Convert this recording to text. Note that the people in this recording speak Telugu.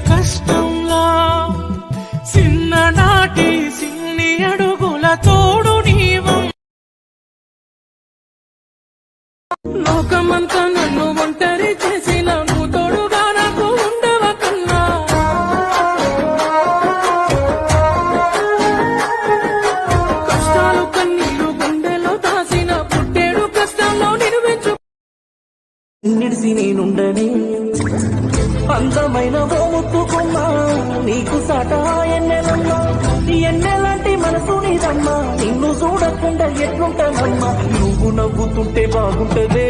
కష్టంలా చిన్ననాటి సిన్ని అడుగుల తోడు నీవం లోకమంతా నన్ను ఒంటరి చేసిన నువ్వు తోడుగా నాకు ఉండవ కన్నా కష్టాలు కన్నీళ్లు గుండెలో దాసిన పుట్టేడు కష్టంలో నిర్మించు నిడిసి నేనుండని అందమైన ముత్తుకున్నా నీకు సటా ఎన్నెలమ్మా ఎన్నెలాంటి మనసు నీదమ్మా నిన్ను చూడకుండా ఎట్లుంటానమ్మా నువ్వు నవ్వుతుంటే బాగుంటదే